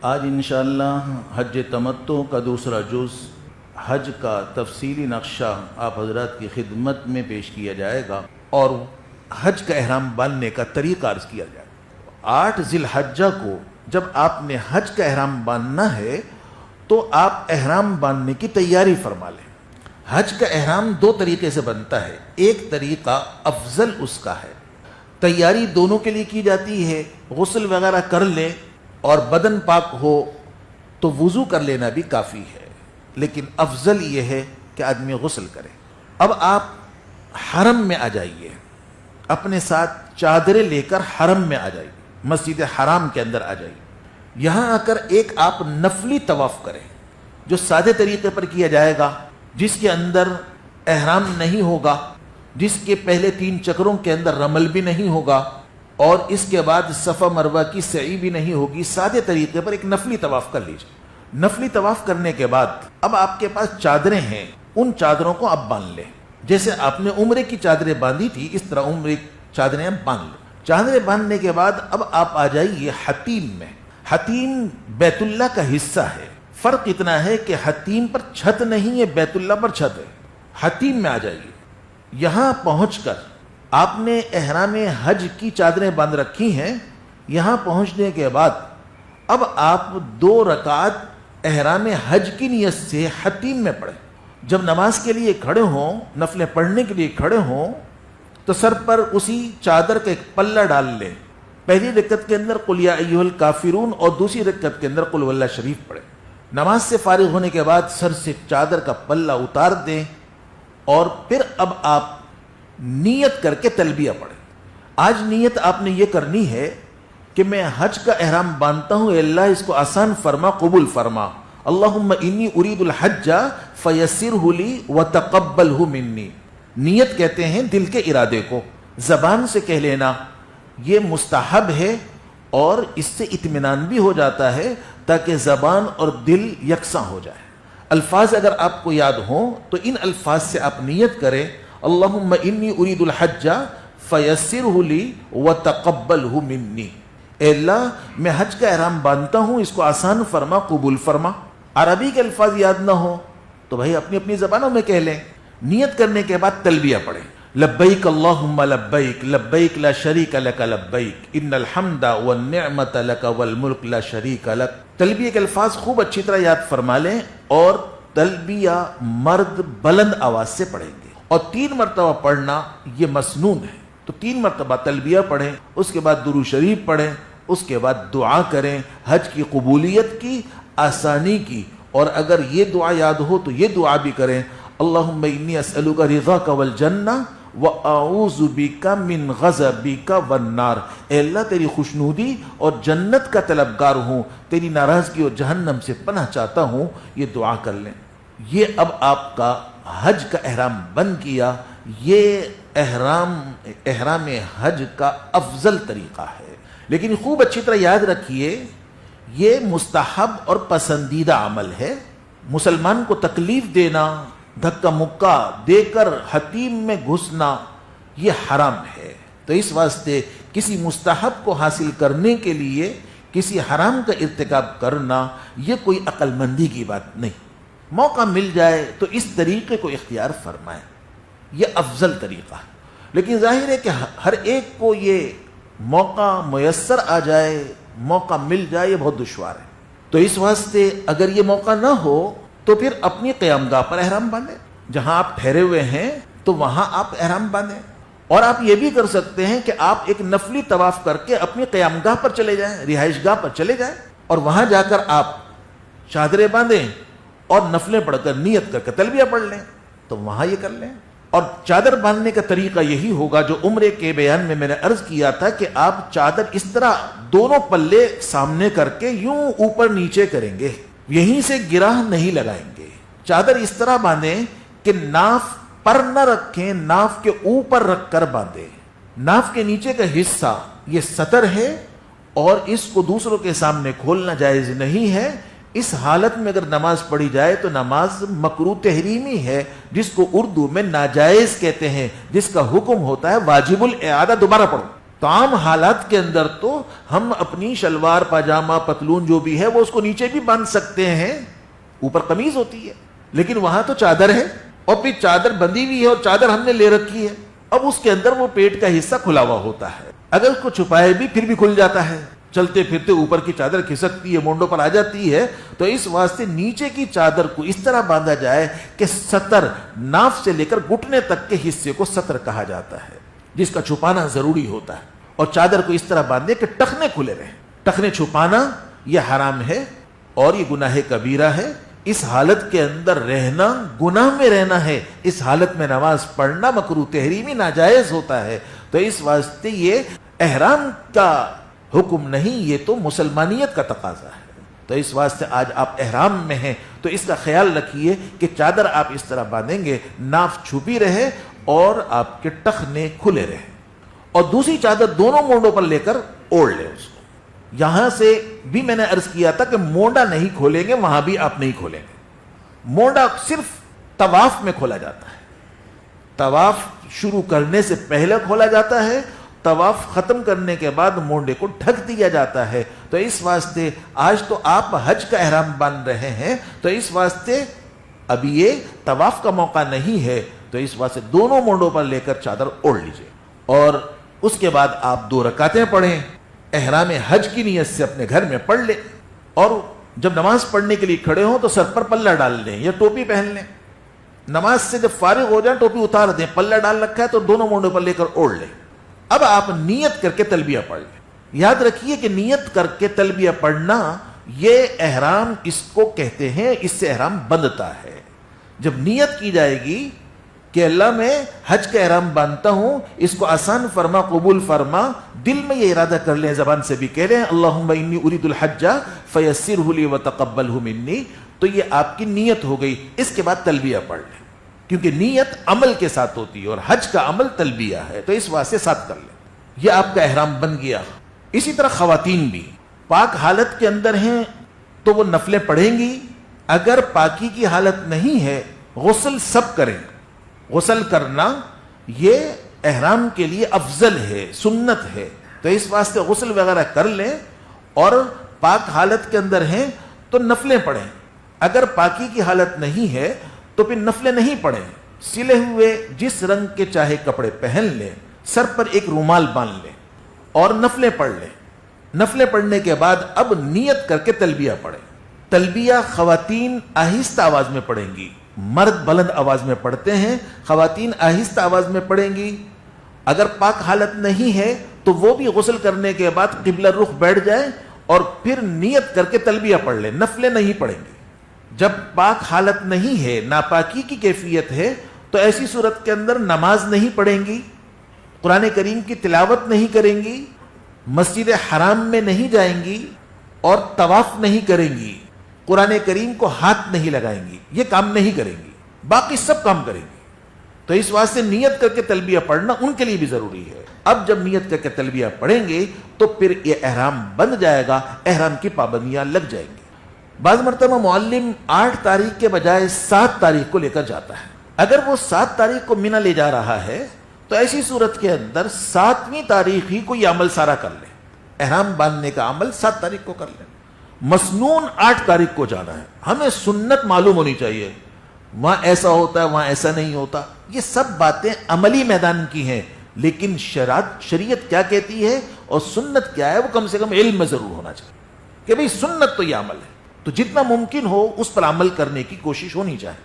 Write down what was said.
آج انشاءاللہ حج تمتع کا دوسرا جز حج کا تفصیلی نقشہ آپ حضرات کی خدمت میں پیش کیا جائے گا اور حج کا احرام باندھنے کا طریقہ عرض کیا جائے گا۔ 8 ذی الحجہ کو جب آپ نے حج کا احرام باندھنا ہے تو آپ احرام باندھنے کی تیاری فرما لیں۔ حج کا احرام 2 طریقے سے بنتا ہے، ایک طریقہ افضل اس کا ہے، تیاری دونوں کے لیے کی جاتی ہے، غسل وغیرہ کر لیں اور بدن پاک ہو تو وضو کر لینا بھی کافی ہے، لیکن افضل یہ ہے کہ آدمی غسل کرے۔ اب آپ حرم میں آ جائیے، اپنے ساتھ چادریں لے کر حرم میں آ جائیے، مسجد حرام کے اندر آ جائیے۔ یہاں آ کر ایک آپ نفلی طواف کریں جو سادے طریقے پر کیا جائے گا، جس کے اندر احرام نہیں ہوگا، جس کے پہلے 3 چکروں کے اندر رمل بھی نہیں ہوگا اور اس کے بعد صفا مروہ کی سعی بھی نہیں ہوگی۔ سادے طریقے پر ایک نفلی طواف کر لیجیے۔ نفلی طواف کرنے کے بعد اب آپ کے پاس چادریں ہیں، ان چادروں کو آپ باندھ لیں، جیسے آپ نے عمرے کی چادریں باندھی تھی اس طرح عمرے کی چادریں باندھ لیں۔ چادریں باندھنے کے بعد اب آپ آ جائیے حتیم میں۔ حتیم بیت اللہ کا حصہ ہے، فرق اتنا ہے کہ حتیم پر چھت نہیں ہے، بیت اللہ پر چھت ہے۔ حتیم میں آ جائیے۔ یہاں پہنچ کر آپ نے احرام حج کی چادریں باندھ رکھی ہیں۔ یہاں پہنچنے کے بعد اب آپ 2 رکعت احرام حج کی نیت سے حتیم میں پڑھیں۔ جب نماز کے لیے کھڑے ہوں، نفلیں پڑھنے کے لیے کھڑے ہوں تو سر پر اسی چادر کا ایک پلہ ڈال لیں۔ پہلی رکعت کے اندر قل یا ایھا الکافرون اور دوسری رکعت کے اندر قل هو اللہ شریف پڑھیں۔ نماز سے فارغ ہونے کے بعد سر سے چادر کا پلہ اتار دیں اور پھر اب آپ نیت کر کے تلبیہ پڑھیں۔ آج نیت آپ نے یہ کرنی ہے کہ میں حج کا احرام باندھتا ہوں، اے اللہ اس کو آسان فرما، قبول فرما۔ اللہم انی ارید الحج فیسرہ لی وتقبلہ منی۔ نیت کہتے ہیں دل کے ارادے کو، زبان سے کہہ لینا یہ مستحب ہے اور اس سے اطمینان بھی ہو جاتا ہے تاکہ زبان اور دل یکساں ہو جائے۔ الفاظ اگر آپ کو یاد ہوں تو ان الفاظ سے آپ نیت کریں، اللہم انی ارید الحج فیسرہ لی وتقبلہ منی۔ اے اللہ میں حج کا احرام باندھتا ہوں، اس کو آسان فرما، قبول فرما۔ عربی کے الفاظ یاد نہ ہو تو بھائی اپنی اپنی زبانوں میں کہہ لیں۔ نیت کرنے کے بعد تلبیہ پڑھیں، لبیک اللہم لبیک لبیک لا شریک لک لبیک ان الحمد والنعمت لک والملک لا شریک لک۔ تلبیہ کے الفاظ خوب اچھی طرح یاد فرما لیں اور تلبیہ مرد بلند آواز سے پڑھیں گے اور 3 مرتبہ پڑھنا یہ مسنون ہے، تو 3 مرتبہ تلبیہ پڑھیں، اس کے بعد درود شریف پڑھیں، اس کے بعد دعا کریں حج کی قبولیت کی، آسانی کی، اور اگر یہ دعا یاد ہو تو یہ دعا بھی کریں، اللہم انی اسألک رضاک والجنہ واعوذ بک من غضبک والنار۔ اے اللہ تیری خوشنودی اور جنت کا طلبگار ہوں، تیری ناراضگی اور جہنم سے پناہ چاہتا ہوں، یہ دعا کر لیں۔ یہ اب آپ کا حج کا احرام بن گیا۔ یہ احرام حج کا افضل طریقہ ہے، لیکن خوب اچھی طرح یاد رکھیے یہ مستحب اور پسندیدہ عمل ہے۔ مسلمان کو تکلیف دینا، دھکا مکہ دے کر حتیم میں گھسنا یہ حرام ہے، تو اس واسطے کسی مستحب کو حاصل کرنے کے لیے کسی حرام کا ارتکاب کرنا یہ کوئی عقل مندی کی بات نہیں۔ موقع مل جائے تو اس طریقے کو اختیار فرمائیں، یہ افضل طریقہ ہے، لیکن ظاہر ہے کہ ہر ایک کو یہ موقع میسر آ جائے، موقع مل جائے، یہ بہت دشوار ہے۔ تو اس واسطے اگر یہ موقع نہ ہو تو پھر اپنی قیام گاہ پر احرام باندھیں، جہاں آپ ٹھہرے ہوئے ہیں تو وہاں آپ احرام باندھیں، اور آپ یہ بھی کر سکتے ہیں کہ آپ ایک نفلی طواف کر کے اپنی قیام گاہ پر چلے جائیں، رہائش گاہ پر چلے جائیں، اور وہاں جا کر آپ چادریں باندھیں اور نفلیں پڑھ کر نیت کر کے تلبیہ پڑھ لیں، تو وہاں یہ کر لیں۔ اور چادر باندھنے کا طریقہ یہی ہوگا جو عمرے کے بیان میں میں نے عرض کیا تھا کہ آپ چادر اس طرح دونوں پلے سامنے کر کے یوں اوپر نیچے کریں گے، یہیں سے گرہ نہیں لگائیں گے۔ چادر اس طرح باندھیں کہ ناف پر نہ رکھیں، ناف کے اوپر رکھ کر باندھیں۔ ناف کے نیچے کا حصہ یہ سطر ہے اور اس کو دوسروں کے سامنے کھولنا جائز نہیں ہے۔ اس حالت میں اگر نماز پڑھی جائے تو نماز مکروہ تحریمی ہے، جس کو اردو میں ناجائز کہتے ہیں، جس کا حکم ہوتا ہے واجب الاعادہ، دوبارہ پڑھو۔ تو عام حالات کے اندر تو ہم اپنی شلوار پاجامہ پتلون جو بھی ہے وہ اس کو نیچے بھی باندھ سکتے ہیں، اوپر قمیض ہوتی ہے، لیکن وہاں تو چادر ہے، اور پھر چادر بندھی ہوئی ہے اور چادر ہم نے لے رکھی ہے، اب اس کے اندر وہ پیٹ کا حصہ کھلا ہوا ہوتا ہے، اگر اس کو چھپائے بھی پھر بھی کھل جاتا ہے، چلتے پھرتے اوپر کی چادر کھسکتی ہے، مونڈوں پر آ جاتی ہے، تو اس واسطے نیچے کی چادر کو اس طرح باندھا جائے کہ سطر ناف سے لے کر گھٹنے تک کے حصے کو سطر کہا جاتا ہے، جس کا چھپانا ضروری ہوتا ہے، اور چادر کو اس طرح باندھے کہ ٹخنے کھلے رہیں۔ ٹخنے چھپانا یہ حرام ہے اور یہ گناہ کبیرہ ہے، اس حالت کے اندر رہنا گناہ میں رہنا ہے، اس حالت میں نماز پڑھنا مکروہ تحریمی ناجائز ہوتا ہے، تو اس واسطے یہ احرام کا حکم نہیں، یہ تو مسلمانیت کا تقاضا ہے۔ تو اس واسطے آج آپ احرام میں ہیں تو اس کا خیال رکھیے کہ چادر آپ اس طرح باندھیں گے ناف چھپی رہے اور آپ کے ٹخنے کھلے رہے، اور دوسری چادر دونوں مونڈوں پر لے کر اوڑھ لے اس کو۔ یہاں سے بھی میں نے عرض کیا تھا کہ مونڈا نہیں کھولیں گے، وہاں بھی آپ نہیں کھولیں گے، مونڈا صرف طواف میں کھولا جاتا ہے، طواف شروع کرنے سے پہلے کھولا جاتا ہے، طواف ختم کرنے کے بعد مونڈے کو ڈھک دیا جاتا ہے۔ تو اس واسطے آج تو آپ حج کا احرام باندھ رہے ہیں، تو اس واسطے ابھی یہ طواف کا موقع نہیں ہے، تو اس واسطے دونوں مونڈوں پر لے کر چادر اوڑھ لیجئے، اور اس کے بعد آپ 2 رکعتیں پڑھیں، احرام حج کی نیت سے اپنے گھر میں پڑھ لیں، اور جب نماز پڑھنے کے لیے کھڑے ہوں تو سر پر پلہ ڈال لیں یا ٹوپی پہن لیں، نماز سے جب فارغ ہو جائیں ٹوپی اتار دیں، پلہ ڈال رکھا ہے تو دونوں مونڈوں پر لے کر اوڑھ لیں۔ اب آپ نیت کر کے تلبیہ پڑھ لیں، یاد رکھیے کہ نیت کر کے تلبیہ پڑھنا یہ احرام اس کو کہتے ہیں، اس سے احرام بندتا ہے۔ جب نیت کی جائے گی کہ اللہ میں حج کا احرام باندھتا ہوں، اس کو آسان فرما، قبول فرما، دل میں یہ ارادہ کر لیں، زبان سے بھی کہہ لیں اللہم انی ارید الحج فیسرہ لی وتقبلہ منی، تو یہ آپ کی نیت ہو گئی۔ اس کے بعد تلبیہ پڑھ لیں، کیونکہ نیت عمل کے ساتھ ہوتی ہے اور حج کا عمل تلبیہ ہے، تو اس واسطے ساتھ کر لیں، یہ آپ کا احرام بن گیا۔ اسی طرح خواتین بھی پاک حالت کے اندر ہیں تو وہ نفلیں پڑھیں گی، اگر پاکی کی حالت نہیں ہے غسل سب کریں، غسل کرنا یہ احرام کے لیے افضل ہے، سنت ہے، تو اس واسطے غسل وغیرہ کر لیں، اور پاک حالت کے اندر ہیں تو نفلیں پڑھیں، اگر پاکی کی حالت نہیں ہے تو پھر نفلیں نہیں پڑھیں، سلے ہوئے جس رنگ کے چاہے کپڑے پہن لیں، سر پر ایک رومال باندھ لیں اور نفلیں پڑھ لیں۔ نفلیں پڑھنے کے بعد اب نیت کر کے تلبیہ پڑھیں۔ تلبیہ خواتین آہستہ آواز میں پڑھیں گی، مرد بلند آواز میں پڑھتے ہیں، خواتین آہستہ آواز میں پڑھیں گی۔ اگر پاک حالت نہیں ہے تو وہ بھی غسل کرنے کے بعد قبلہ رخ بیٹھ جائیں اور پھر نیت کر کے تلبیہ پڑھ لیں، نفلیں نہیں پڑھیں گی۔ جب پاک حالت نہیں ہے، ناپاکی کی کیفیت ہے، تو ایسی صورت کے اندر نماز نہیں پڑھیں گی، قرآن کریم کی تلاوت نہیں کریں گی، مسجد حرام میں نہیں جائیں گی، اور طواف نہیں کریں گی، قرآن کریم کو ہاتھ نہیں لگائیں گی، یہ کام نہیں کریں گی، باقی سب کام کریں گی۔ تو اس واسطے نیت کر کے تلبیہ پڑھنا ان کے لیے بھی ضروری ہے۔ اب جب نیت کر کے تلبیہ پڑھیں گے تو پھر یہ احرام بن جائے گا، احرام کی پابندیاں لگ جائیں گی۔ بعض مرتبہ معلم 8 تاریخ کے بجائے 7 تاریخ کو لے کر جاتا ہے، اگر وہ 7 تاریخ کو منی لے جا رہا ہے تو ایسی صورت کے اندر 7ویں تاریخ ہی کو یہ عمل سارا کر لے، احرام باندھنے کا عمل 7 تاریخ کو کر لیں۔ مسنون 8 تاریخ کو جانا ہے، ہمیں سنت معلوم ہونی چاہیے، وہاں ایسا ہوتا ہے وہاں ایسا نہیں ہوتا، یہ سب باتیں عملی میدان کی ہیں، لیکن شریعت کیا کہتی ہے اور سنت کیا ہے وہ کم سے کم علم میں ضرور ہونا چاہیے کہ بھئی سنت تو یہ عمل ہے، تو جتنا ممکن ہو اس پر عمل کرنے کی کوشش ہونی چاہیے۔